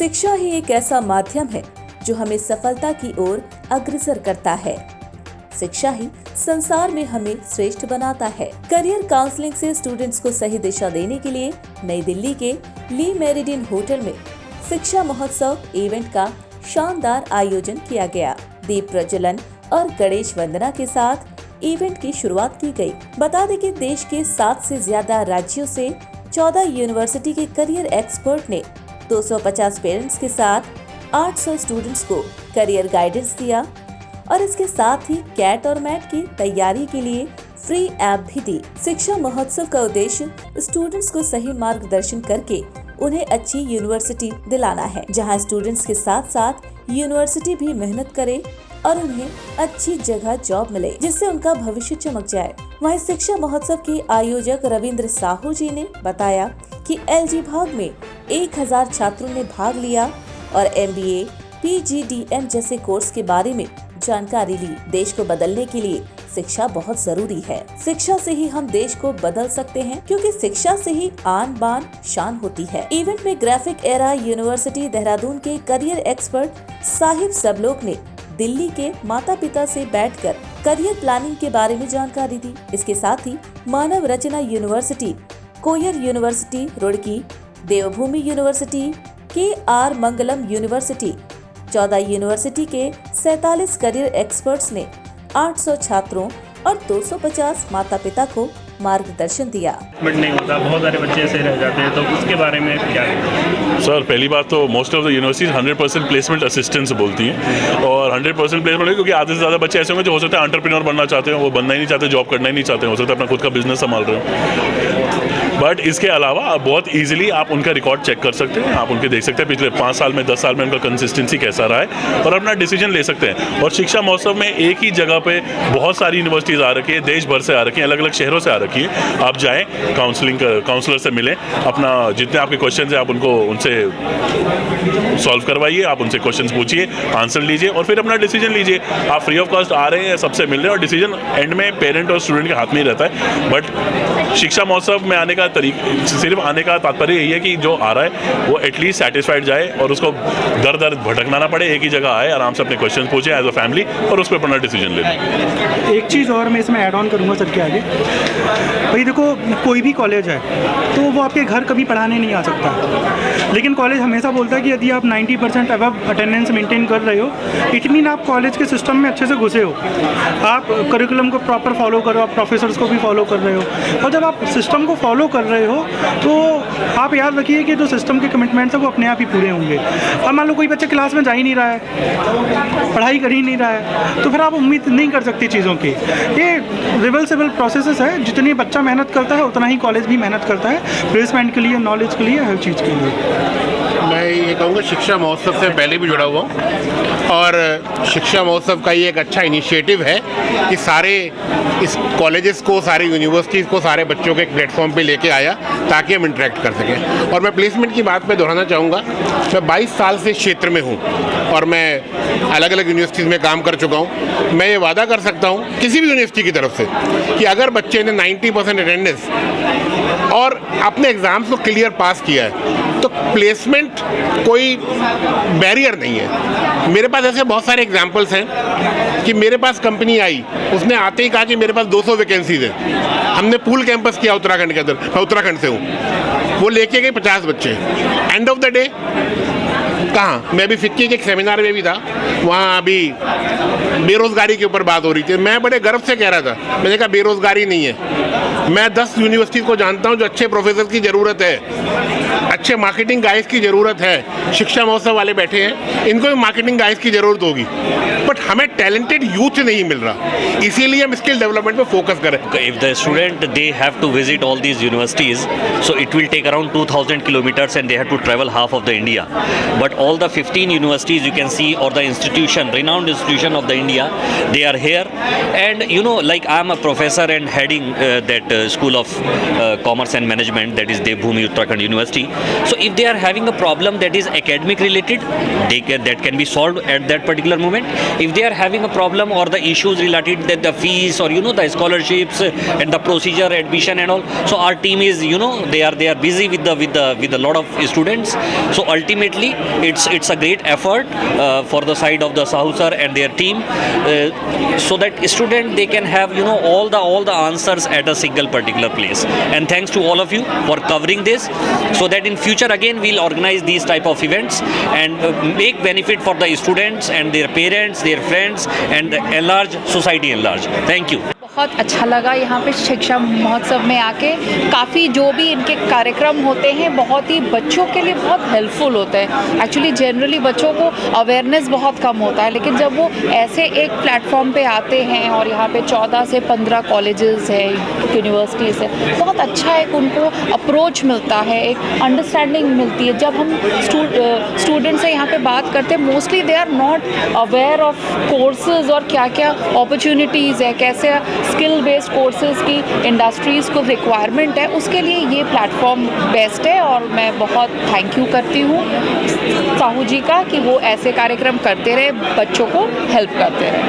शिक्षा ही एक ऐसा माध्यम है जो हमें सफलता की ओर अग्रसर करता है। शिक्षा ही संसार में हमें श्रेष्ठ बनाता है। करियर काउंसलिंग से स्टूडेंट्स को सही दिशा देने के लिए नई दिल्ली के ली मेरिडियन होटल में शिक्षा महोत्सव इवेंट का शानदार आयोजन किया गया। दीप प्रज्वलन और गणेश वंदना के साथ इवेंट की शुरुआत की गई। बता दें कि देश के 7 से ज्यादा राज्यों से 14 यूनिवर्सिटी के करियर एक्सपर्ट ने 250 पेरेंट्स के साथ 800 स्टूडेंट्स को करियर गाइडेंस दिया और इसके साथ ही कैट और मैट की तैयारी के लिए फ्री ऐप भी दी। शिक्षा महोत्सव का उद्देश्य स्टूडेंट्स को सही मार्गदर्शन करके उन्हें अच्छी यूनिवर्सिटी दिलाना है, जहां स्टूडेंट्स के साथ साथ यूनिवर्सिटी भी मेहनत करे और उन्हें अच्छी जगह जॉब मिले, जिससे उनका भविष्य चमक जाए। वहीं शिक्षा महोत्सव के आयोजक रविंद्र साहू जी ने बताया कि LG भाग में 1000 छात्रों ने भाग लिया और MBA, PGDM जैसे कोर्स के बारे में जानकारी ली। देश को बदलने के लिए शिक्षा बहुत जरूरी है। शिक्षा से ही हम देश को बदल सकते हैं, क्योंकि शिक्षा से ही आन बान शान होती है। इवेंट में ग्राफिक एरा यूनिवर्सिटी देहरादून के करियर एक्सपर्ट साहिब सबलोग ने दिल्ली के माता पिता से बैठकर करियर प्लानिंग के बारे में जानकारी दी। इसके साथ ही मानव रचना यूनिवर्सिटी, कोयर यूनिवर्सिटी रुड़की, देवभूमि यूनिवर्सिटी, KR मंगलम यूनिवर्सिटी, 14 यूनिवर्सिटी के 47 करियर एक्सपर्ट्स ने 800 छात्रों और 250 माता पिता को मार्गदर्शन दिया। नहीं होता, बहुत सारे बच्चे ऐसे रह जाते हैं, तो उसके बारे में क्या है? सर, पहली बात तो most of the universities 100% placement assistance बोलती हैं और 100% प्लेसमेंट है, क्योंकि आधे से ज़्यादा बच्चे ऐसे होंगे जो हो सकता है एंटरप्रेन्योर बनना चाहते हैं, वो बनना ही नहीं चाहते, जॉब करना ही नहीं चाहते, हो सकता है अपना खुद का बिजनेस संभाल रहे हो। बट इसके अलावा आप बहुत ईजिली आप उनका रिकॉर्ड चेक कर सकते हैं, आप उनके देख सकते हैं पिछले 5 साल में 10 साल में उनका कंसिस्टेंसी कैसा रहा है और अपना डिसीजन ले सकते हैं। और शिक्षा महोत्सव में एक ही जगह पे बहुत सारी यूनिवर्सिटीज़ आ रखी है, देश भर से आ रखी हैं, अलग अलग शहरों से आ रखी है। आप जाएँ, काउंसलर से मिलें, अपना जितने आपके क्वेश्चन हैं आप उनको उनसे सॉल्व करवाइए, आप उनसे क्वेश्चन पूछिए, आंसर लीजिए और फिर अपना डिसीजन लीजिए। आप फ्री ऑफ कॉस्ट आ रहे हैं, सबसे मिल रहे हैं और डिसीजन एंड में पेरेंट और स्टूडेंट के हाथ में ही रहता है। बट शिक्षा महोत्सव में आने का सिर्फ आने का तात्पर्य यही है कि जो आ रहा है वो एटलीस्ट सेटिस्फाइड जाए और उसको दर दर भटकना ना पड़े, एक ही जगह आए, आराम से अपने क्वेश्चन पूछे एज अ फैमिली और उस पर अपना डिसीजन ले लें। एक चीज़ और मैं इसमें ऐड ऑन करूँगा सर के आगे। भाई देखो, कोई भी कॉलेज है तो वो आपके घर कभी पढ़ाने नहीं आ सकता, लेकिन कॉलेज हमेशा बोलता है कि यदि आप 90% अबव अटेंडेंस मेंटेन कर रहे हो, इट मीन आप कॉलेज के सिस्टम में अच्छे से घुसे हो, आप करिकुलम को प्रॉपर फॉलो करो, आप प्रोफेसर्स को भी फॉलो कर रहे हो। और जब आप सिस्टम को फॉलो कर रहे हो तो आप याद रखिए कि जो सिस्टम के कमिटमेंट्स हैं वो अपने आप ही पूरे होंगे। अब मान लो कोई बच्चा क्लास में जा ही नहीं रहा है, पढ़ाई कर ही नहीं रहा है, तो फिर आप उम्मीद नहीं कर सकती चीज़ों की। ये रिवर्सिबल प्रोसेसेस है, जितनी बच्चा मेहनत करता है उतना ही कॉलेज भी मेहनत करता है, प्लेसमेंट के लिए, नॉलेज के लिए, हर चीज़ के लिए। मैं ये कहूँगा शिक्षा महोत्सव से पहले भी जुड़ा हुआ हूँ और शिक्षा महोत्सव का ये एक अच्छा इनिशिएटिव है कि सारे इस कॉलेजेस को, सारे यूनिवर्सिटीज़ को, सारे बच्चों के एक प्लेटफॉर्म पे लेके आया ताकि हम इंटरेक्ट कर सकें। और मैं प्लेसमेंट की बात पे दोहराना चाहूँगा, मैं 22 साल से इस क्षेत्र में हूँ और मैं अलग अलग यूनिवर्सिटीज़ में काम कर चुका हूँ। मैं ये वादा कर सकता हूँ किसी भी यूनिवर्सिटी की तरफ से कि अगर बच्चे ने 90% अटेंडेंस और अपने एग्ज़ाम्स को क्लियर पास किया है तो प्लेसमेंट कोई बैरियर नहीं है। मेरे पास ऐसे बहुत सारे एग्जाम्पल्स हैं कि मेरे पास कंपनी आई, उसने आते ही कहा कि मेरे पास 200 वैकेंसीज हैं। हमने पूल कैंपस किया उत्तराखंड के अंदर, मैं उत्तराखंड से हूँ, वो लेके गए 50 बच्चे। एंड ऑफ द डे कहाँ, मैं अभी फिक्की के एक सेमिनार में भी था, वहाँ अभी बेरोज़गारी के ऊपर बात हो रही थी। मैं बड़े गर्व से कह रहा था, मैंने कहा बेरोज़गारी नहीं है। मैं 10 यूनिवर्सिटी को जानता हूँ जो अच्छे प्रोफेसर की ज़रूरत है, अच्छे मार्केटिंग गाइड्स की ज़रूरत है। शिक्षा महोत्सव वाले बैठे हैं, इनको भी मार्केटिंग गाइड्स की ज़रूरत होगी, बट हमें टैलेंटेड यूथ नहीं मिल रहा, इसीलिए हम स्किल डेवलपमेंट पे फोकस करें। If the student, they have to visit all these universities, so it will take around 2000 kilometers and they have to travel half of the India. But all the 15 universities you can see, or the institution, renowned institution of the India, they are here. And you know, like I am a professor and heading that school of commerce and management, that is Devbhoomi Uttarakhand University. So if they are having a problem that is academic related, that can be solved at that particular moment. If they are having a problem or the issues related that the fees or the scholarships and the procedure admission and all, so our team is they are busy with a lot of students. So ultimately it's a great effort for the side of the Sahu sir and their team, so that student they can have all the answers at a single particular place. And thanks to all of you for covering this, so that in future again we'll organize these type of events and make benefit for the students and their parents, their friends and enlarge society in large. Thank you. बहुत अच्छा लगा यहाँ पे शिक्षा महोत्सव में आके। काफ़ी जो भी इनके कार्यक्रम होते हैं बहुत ही बच्चों के लिए बहुत हेल्पफुल होते हैं। एक्चुअली जनरली बच्चों को अवेयरनेस बहुत कम होता है, लेकिन जब वो ऐसे एक प्लेटफॉर्म पे आते हैं और यहाँ पे 14 से 15 कॉलेजेस है, यूनिवर्सिटीज़ है, बहुत अच्छा एक उनको अप्रोच मिलता है, एक अंडरस्टैंडिंग मिलती है। जब हम स्टूडेंट से यहाँ पे बात करते हैं, mostly they are not aware of courses और क्या क्या अपॉर्चुनिटीज़ है, कैसे स्किल बेस्ड कोर्सेज की इंडस्ट्रीज़ को रिक्वायरमेंट है। उसके लिए ये प्लेटफॉर्म बेस्ट है और मैं बहुत थैंक यू करती हूँ साहू जी का कि वो ऐसे कार्यक्रम करते रहे, बच्चों को हेल्प करते रहे।